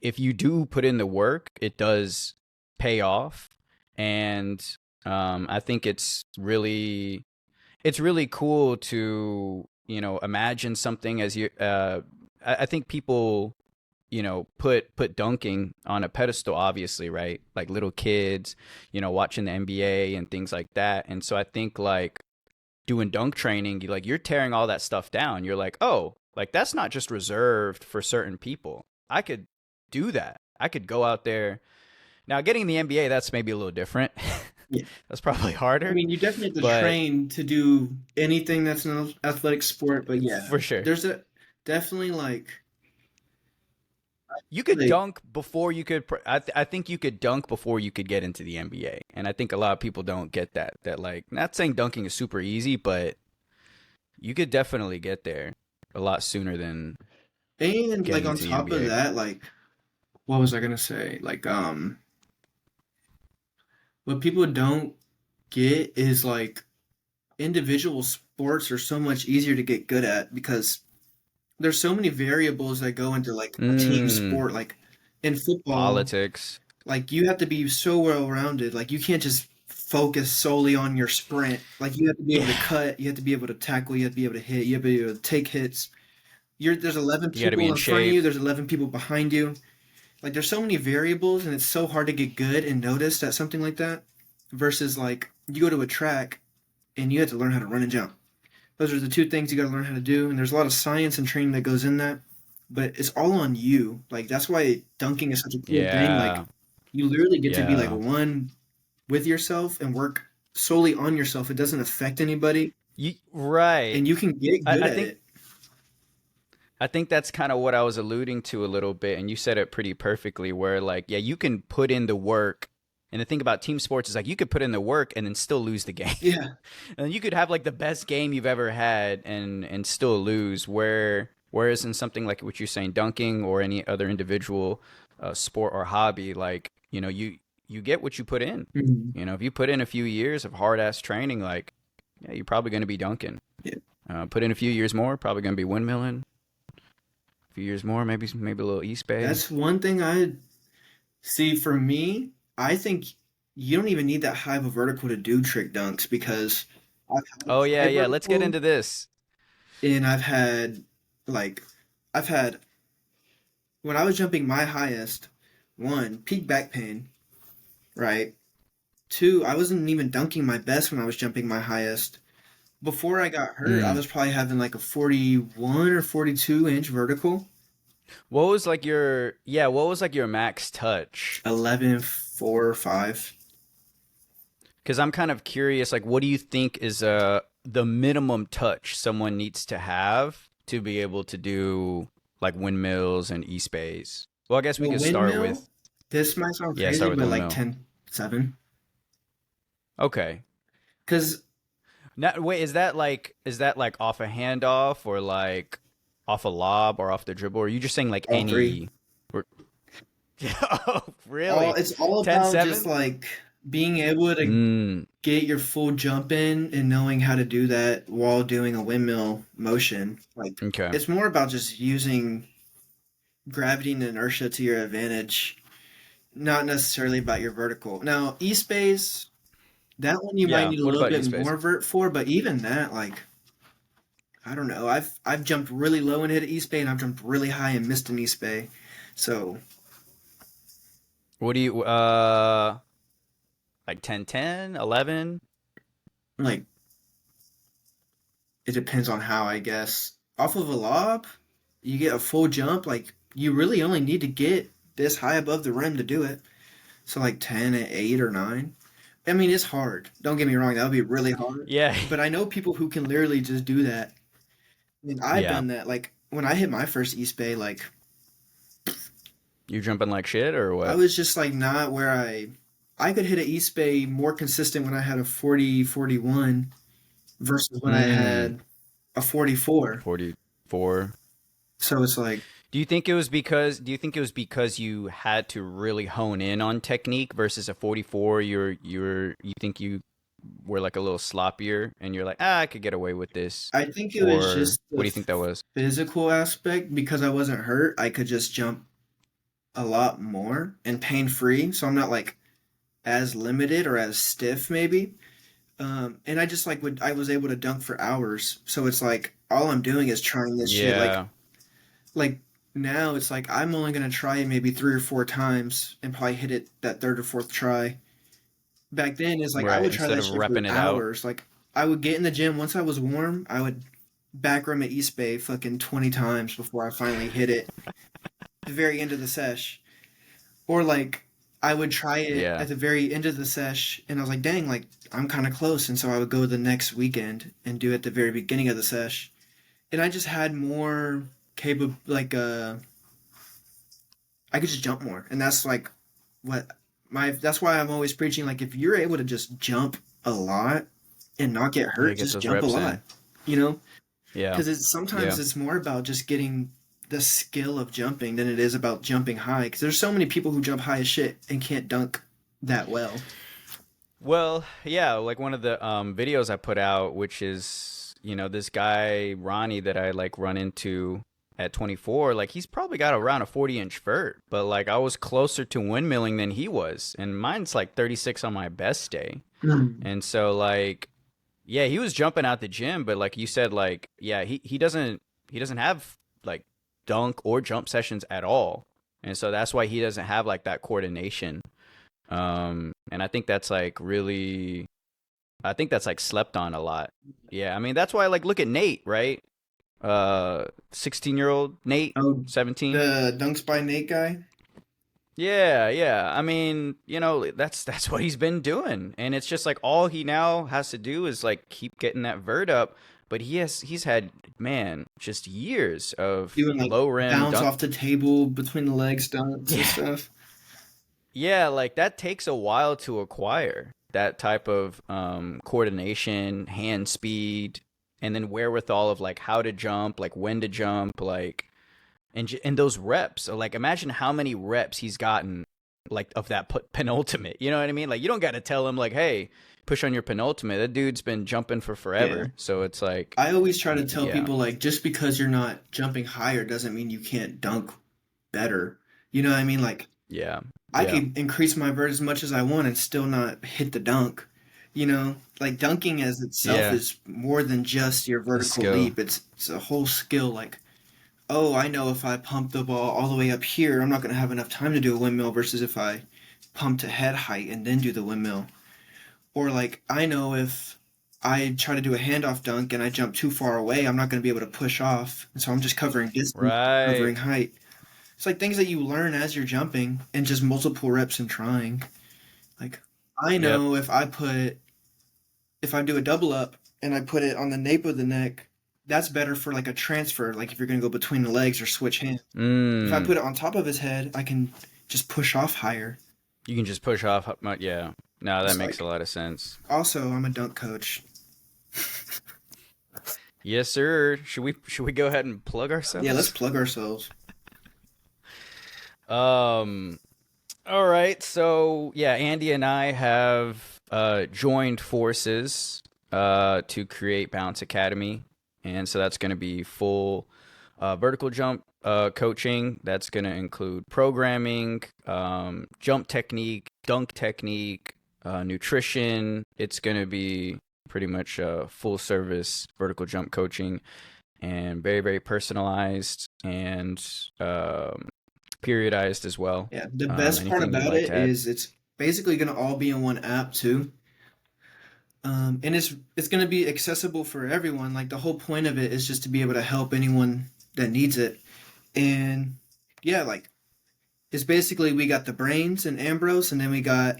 if you do put in the work, it does pay off. And I think it's really cool to, imagine something as you I think people, put dunking on a pedestal, obviously, right? Like little kids, watching the NBA and things like that. And so I think like doing dunk training, you're tearing all that stuff down. You're like, oh, like that's not just reserved for certain people. I could do that. I could go out there. Now, getting in the NBA, that's maybe a little different. Yeah. That's probably I harder, mean, you definitely have to but train to do anything that's an athletic sport, but yeah, for sure. there's a definitely like, You could like dunk before you could. I think you could dunk before you could get into the NBA, and I think a lot of people don't get that. That like, not saying dunking is super easy, but you could definitely get there a lot sooner than and like getting on into the top of NBA. that, like what was I gonna say? Like what people don't get is like individual sports are so much easier to get good at because there's so many variables that go into like a team Mm, sport. Like in football, politics. like you have to be so well rounded. Like you can't just focus solely on your sprint. Like you have to be able Yeah, to cut, you have to be able to tackle, you have to be able to hit, you have to be able to take hits. There's 11 you got to be people in in front of you, shape. there's 11 people behind you. Like there's so many variables and it's so hard to get good and noticed at something like that versus like you go to a track and you have to learn how to run and jump. Those are the two things you got to learn how to do, and there's a lot of science and training that goes in that. But it's all on you. Like that's why dunking is such a cool thing. Like Yeah, you literally get to be like yeah. one with yourself and work solely on yourself. It doesn't affect anybody, You right. and you can get I, good I at think it. I think that's kind of what I was alluding to a little bit, and you said it pretty perfectly. Where like, yeah, you can put in the work, and the thing about team sports is like you could put in the work and then still lose the game, Yeah. and you could have like the best game you've ever had and still lose. Whereas in something like what you're saying, dunking or any other individual sport or hobby, like you get what you put in. Mhm. If you put in a few years of hard ass training, like, yeah, you're probably going to be dunking. Yeah. Put in a few years more, probably going to be windmilling. A few years more, maybe a little East Bay. That's one thing I see for me. I think you don't even need that high of a vertical to do trick dunks because I've had Oh a yeah, high yeah. Let's get vertical into this. and like I've had when I was jumping my highest, one, peak back pain, right? Two, I wasn't even dunking my best when I was jumping my highest. Before I got hurt, I Mm. was probably having like a 41 or 42-inch vertical, What was like your yeah? What was like your max touch? 11, 4 or 5. Because I'm kind of curious. Like, what do you think is the minimum touch someone needs to have to be able to do like windmills and East Bays? Well, I guess we Well, could start windmill, with this might sound yeah. Start crazy, with the but like windmill. 10, 7. Okay. Because Now, wait, is that like off a handoff or like off a lob or off the dribble? Or are you just saying like all three. any? Or, oh, really? It's all Ten about just seven? like being able to Mm, get your full jump in and knowing how to do that while doing a windmill motion. Like okay. it's more about just using gravity and inertia to your advantage, not necessarily about your vertical. Now, East Base, that one you might Yeah. need a What little about bit East Base? more vert for, but even that, like, I don't know. I've jumped really low and hit an East Bay, and I've jumped really high and missed an East Bay. So, What do you like 10, 10, 11? like, it depends on how, I guess. Off of a lob, you get a full jump, like, you really only need to get this high above the rim to do it. So, like, 10 at 8 or 9. I mean, it's hard. Don't get me wrong, that would be really hard. Yeah. But I know people who can literally just do that. I mean, I've Yeah. done that. Like, when I hit my first East Bay, like, You jumping like shit or I what? was just like not where I could hit an East Bay more consistent when I had a 40-41 versus when I Mm, had a 44. 44. So it's like Do you think it was because you had to really hone in on technique versus a 44 you think you were like a little sloppier and you're like, "Ah, I could get away with this." I think it was Or just what the do you think that was? physical aspect because I wasn't hurt. I could just jump a lot more and pain free. So I'm not like as limited or as stiff maybe. And I just like would I was able to dunk for hours. So it's like all I'm doing is trying this shit. Yeah. Like now it's like I'm only gonna try it maybe 3 or 4 times and probably hit it that third or fourth try. Back then it's like I Right, would try instead that of shit for repping it out. hours. Like I would get in the gym once I was warm, I would back rim at East Bay fucking 20 times before I finally hit it at the very end of the sesh. Or like I would try it Yeah. at the very end of the sesh and I was like, dang, like I'm kinda close, and so I would go the next weekend and do it at the very beginning of the sesh. And I just had more capable like I could just jump more. And that's like what my that's why I'm always preaching like if you're able to just jump a lot and not get Yeah, hurt, get just those jump a reps lot. in. You know? Yeah. Cuz it's sometimes Yeah. it's more about just getting the skill of jumping than it is about jumping high cuz there's so many people who jump high as shit and can't dunk that well. Well, yeah, like one of the videos I put out, which is, this guy Ronnie that I like run into at 24, like he's probably got around a 40-inch vert, but like I was closer to windmilling than he was, and mine's like 36 on my best day. Mm. And so like yeah, he was jumping out the gym, but like you said, like yeah, he doesn't have like dunk or jump sessions at all. And so that's why he doesn't have like that coordination. And I think that's like really, I think that's like slept on a lot. Yeah, I mean that's why like look at Nate, right? 16-year-old Nate, Oh, 17. the Dunks by Nate guy? Yeah, yeah. I mean, that's what he's been doing, and it's just like all he now has to do is like keep getting that vert up. But he's had, man, just years of Doing like low rim bounce dunk. off the table between the legs dunks and Yeah, stuff. yeah, like that takes a while to acquire that type of coordination, hand speed, and then wherewithal of like how to jump, like when to jump, like and those reps. So like imagine how many reps he's gotten like of that penultimate. You know what I mean? Like you don't got to tell him like, hey, push on your penultimate. That dude's been jumping for Yeah. forever. So it's like, I always try to tell yeah, people like just because you're not jumping higher doesn't mean you can't dunk better. You know what I mean? Like yeah, I yeah, could increase my vert as much as I want and still not hit the dunk. You know, like dunking as itself yeah. is more than just your Let's vertical go. leap. It's a whole skill. Like, oh, I know if I pump the ball all the way up here, I'm not going to have enough time to do a windmill versus if I pump to head height and then do the windmill. Or like I know if I try to do a handoff dunk and I jump too far away, I'm not going to be able to push off. And so I'm just covering distance, Right. covering height. It's like things that you learn as you're jumping and just multiple reps and trying. Like I Yep. know if I do a double up and I put it on the nape of the neck, that's better for like a transfer, like if you're going to go between the legs or switch hands. If I Mm. put it on top of his head, I can just push off higher. You can just push off. Yeah. No, that It's makes a like lot of sense. also I'm a dunk coach. Yes, sir. Should we go ahead and plug Yeah, let's ourselves? plug ourselves. Um. All right. So yeah, Andy and I have joined forces to create Bounce Academy, and so that's going to be full vertical jump coaching. That's going to include programming, jump technique, dunk technique, nutrition. It's going to be pretty much full service vertical jump coaching, and very, very personalized and periodized as well. Yeah, the best part Anything you'd about like it to add? is it's basically going to all be in one app too. And it's going to be accessible for everyone. Like the whole point of it is just to be able to help anyone that needs it. And yeah, like it's basically we got the brains and Ambrose, and then we got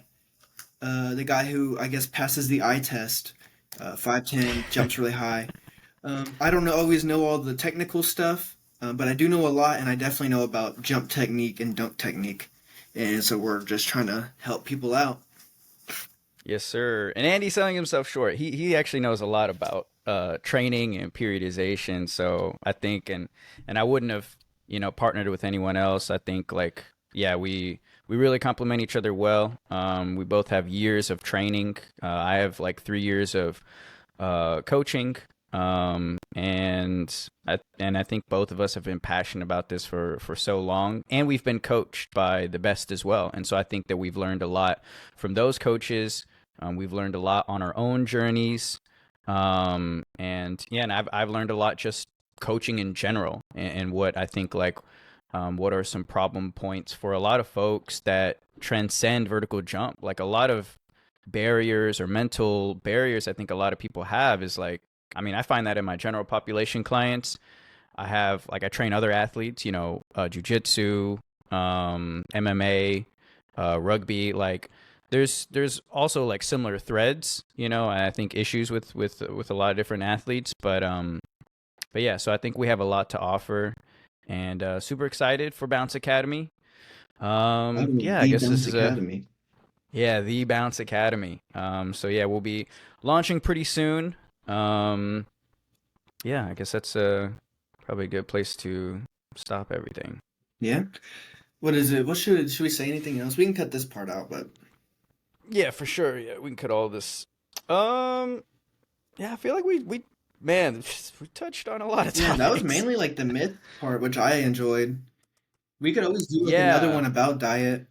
the guy who I guess passes the eye test, 5'10", jumps really high. I don't always know all the technical stuff, but I do know a lot, and I definitely know about jump technique and dunk technique. And so we're just trying to help people out. Yes, sir. And Andy's selling himself short. He actually knows a lot about training and periodization. So I think, and I wouldn't have, partnered with anyone else. I think like, yeah, we really complement each other well. We both have years of training. I have like 3 years of coaching. And I think both of us have been passionate about this for so long, and we've been coached by the best as well. And so I think that we've learned a lot from those coaches. We've learned a lot on our own journeys. And yeah, and I've learned a lot just coaching in general, and what I think like, what are some problem points for a lot of folks that transcend vertical jump, like a lot of barriers or mental barriers I think a lot of people have is like, I mean, I find that in my general population clients. I train other athletes, jujitsu, MMA, rugby. Like, there's also like similar threads, and I think issues with a lot of different athletes. But yeah, so I think we have a lot to offer, and super excited for Bounce Academy. Yeah, I The guess this Bounce is Academy. the Bounce Academy. So yeah, we'll be launching pretty soon. Um, yeah, I guess that's probably a good place to stop everything. Yeah. What is it? What should we say anything else? We can cut this part out, but Yeah, for sure. Yeah, we can cut all this. Um, yeah, I feel like we man, we touched on a lot of yeah, that was topics. mainly like the myth part, which I enjoyed. We could always do like another Yeah, one about diet.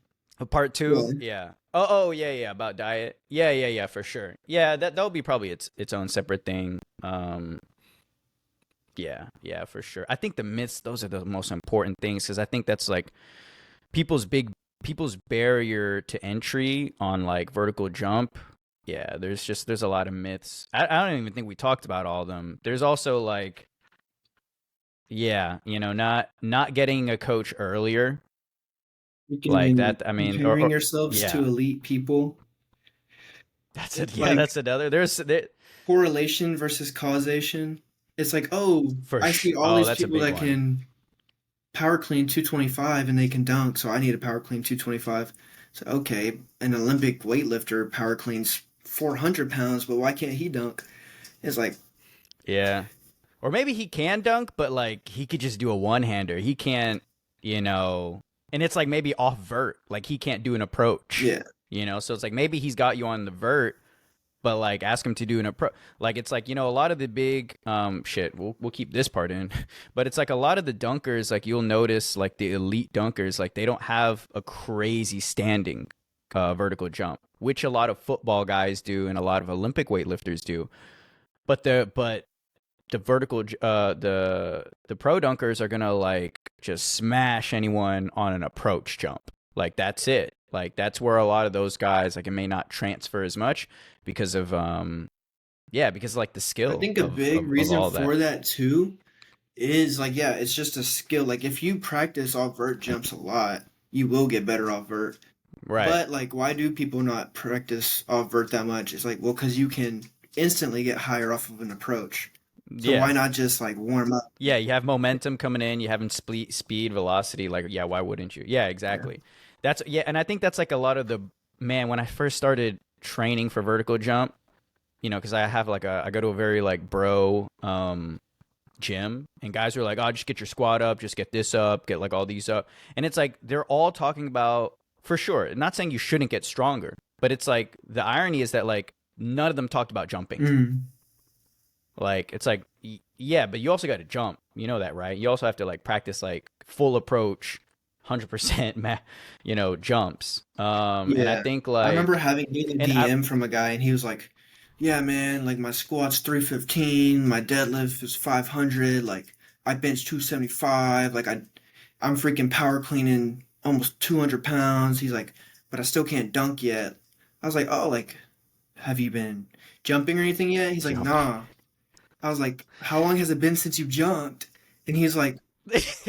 part two. Yeah. Yeah. Oh, yeah, yeah, about diet. Yeah, for sure. Yeah, that'll be probably its own separate thing. Yeah, for sure. I think the myths, those are the most important things, because I think that's like people's barrier to entry on like vertical jump. Yeah, there's a lot of myths. I don't even think we talked about all of them. There's also like, yeah, not getting a coach earlier, like Freaking that. I mean, comparing or yourselves to yeah, elite people. that's it. It's Yeah, like that's another. There correlation versus causation. It's like, oh, for I sure. see all Oh, these that's a people big that one. can power clean 225 and they can dunk, so I need a power clean 225. So okay, an Olympic weightlifter power cleans 400 pounds, but why can't he dunk? It's like, Yeah. Or maybe he can dunk, but like he could just do a one hander. He can't, you know, and it's like maybe off vert. Like he can't do an approach, yeah, So it's like maybe he's got you on the vert, but like ask him to do an approach. Like it's like, a lot of the big shit, we'll keep this part in. But it's like a lot of the dunkers, like you'll notice like the elite dunkers, like they don't have a crazy standing vertical jump, which a lot of football guys do and a lot of Olympic weightlifters do. But the vertical the pro dunkers are gonna like just smash anyone on an approach jump. Like that's it. Like that's where a lot of those guys, like, it may not transfer as much because of because like the I skill think a big of reason all that. for that too is like, yeah, it's just a skill. Like if you practice off vert jumps a lot, you will get better off vert. Right. But like, why do people not practice off vert that much? It's like, well, because you can instantly get higher off of an approach. So Yeah. why not just like warm up? Yeah, you have momentum coming in, you have speed, velocity, like yeah, why wouldn't you? Yeah, Yeah. exactly. That's yeah, and I think that's like a lot of the man when I first started training for vertical jump, because I go to a very like bro gym, and guys are like, oh, just get your squat up, just get this up, get like all these up. And it's like they're all talking about, for sure, not saying you shouldn't get stronger, but it's like the irony is that like none of them talked about jumping. Mm. Like it's like yeah, but you also got to jump. You know that, right? You also have to like practice like full approach, 100% jumps. And I Yeah. think I remember like, getting a and I DM from a guy, and he was like, "Yeah, man, like my squat's 315, my deadlift is 500, like I bench 275, like I'm freaking power cleaning almost 200 pounds." He's like, "But I still can't dunk yet." I was like, "Oh, like have you been jumping or anything yet?" He's like, jump. "Nah." I was like, "How long has it been since you jumped?" And he's like,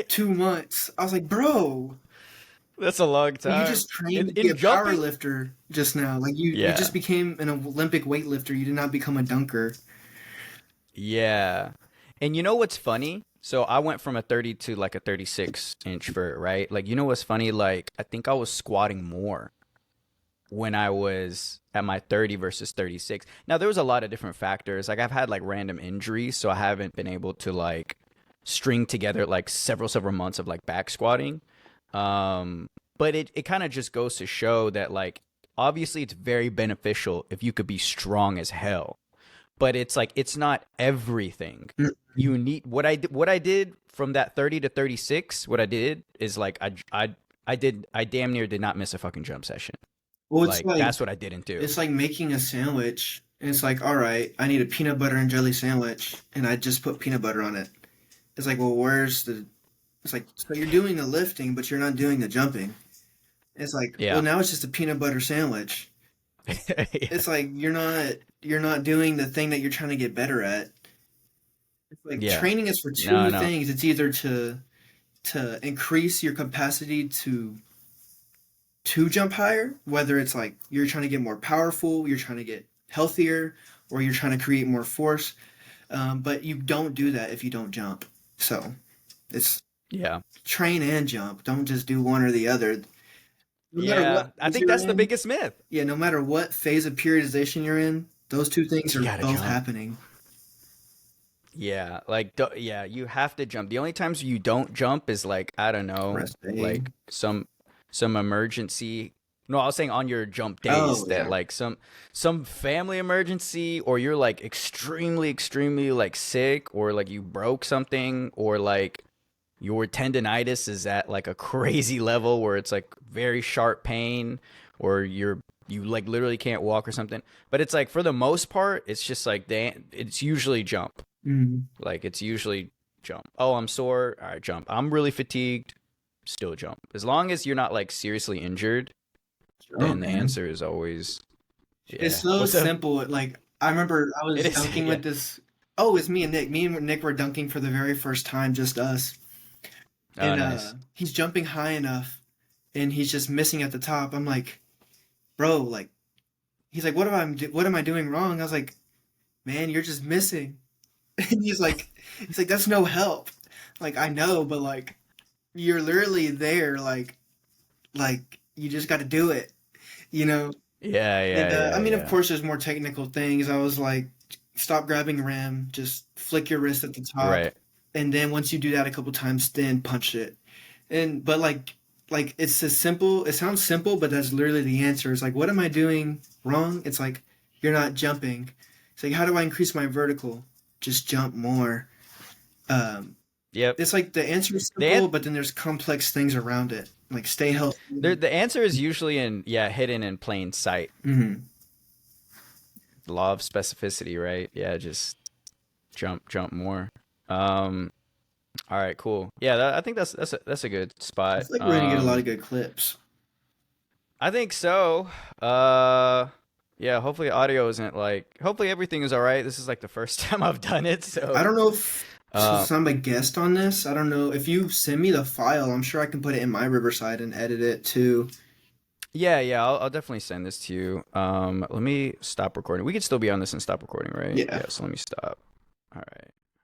"2 months." I was like, "Bro." That's a long You time. just trained In to be in a power jumping? lifter just now. Like you just Yeah. became an Olympic weightlifter. You did not become a dunker. Yeah. And you know what's funny? So I went from a 30 to like a 36-inch vert, right? Like, you know what's funny? Like, I think I was squatting more when I was at my 30 versus 36. Now, there was a lot of different factors. Like, I've had like random injuries, so I haven't been able to like string together like several months of like back squatting. Um, but it kind of just goes to show that like obviously it's very beneficial if you could be strong as hell, but it's like it's not everything. You need what I did from that 30 to 36. What I did is like I damn near did not miss a fucking jump session. Well, Like that's what I didn't do. it's like making a sandwich, and it's like, all right, I need a peanut butter and jelly sandwich, and I just put peanut butter on it. It's like, well, where's the? It's like, so you're doing the lifting, but you're not doing the jumping. It's like, well, Yeah. now it's just a peanut butter sandwich. Yeah. It's like you're not doing the thing that you're trying to get better at. It's like Yeah. training is for No, two no. things. It's either to increase your capacity to jump higher, whether it's like you're trying to get more powerful, you're trying to get healthier, or you're trying to create more force. But you don't do that if you don't jump. So it's Yeah. train and jump. Don't just do one or the other. No matter what Yeah. I phase think you're that's the in, biggest myth. yeah, no matter what phase of periodization you're in, those two things You are gotta both jump. happening. Yeah, like yeah, you have to jump. The only times you don't jump is like I don't know, Rest day. like some emergency. No, I was saying on your jump days Oh that yeah. like some family emergency or you're like extremely like sick or like you broke something or like your tendonitis is at like a crazy level where it's like very sharp pain or you like literally can't walk or something. But it's like for the most part, it's just like it's usually jump. Mm. Like it's usually jump. Oh, I'm sore. All right, jump. I'm really fatigued. Still jump. As long as you're not like seriously injured, Oh then the man. answer is always It's yeah. so What's up? simple. Like I remember I It was is dunking yeah. with this. Oh, it's me and Nick. Me and Nick were dunking for the very first time, just us. Oh, And nice. he's jumping high enough, and he's just missing at the top. I'm like, bro, like he's like, what am I doing wrong? I was like, man, you're just missing. And he's like, that's no help. Like I know, but like you're literally there. Like you just got to do it. You know. Yeah, And yeah, yeah, I mean, of yeah. course, there's more technical things. I was like, stop grabbing rim, just flick your wrist at the top, Right. and then once you do that a couple times, then punch it. And but like it's as simple. It sounds simple, but that's literally the answer. It's like, what am I doing wrong? It's like you're not jumping. It's like, how do I increase my vertical? Just jump more. Um, Yep. it's like the answer is The simple, an- but then there's complex things around it. Like stay the healthy. the answer is usually in yeah, hidden in plain sight. Hmm. The law of specificity, right? Yeah, just jump more. Um all right, cool. Yeah, I think that's a good I spot. feel like we're gonna get a lot of good clips. I think so. Yeah, hopefully audio isn't like hopefully everything is all right. This is like the first time I've done it, I so don't know if uh since I'm a guest on this, I don't know if you send me the file. I'm sure I can put it in my Riverside and edit it too. yeah, I'll definitely send this to you. Let me stop recording. We could still be on this and stop recording, right? Yeah. Yeah, so let me stop. All right.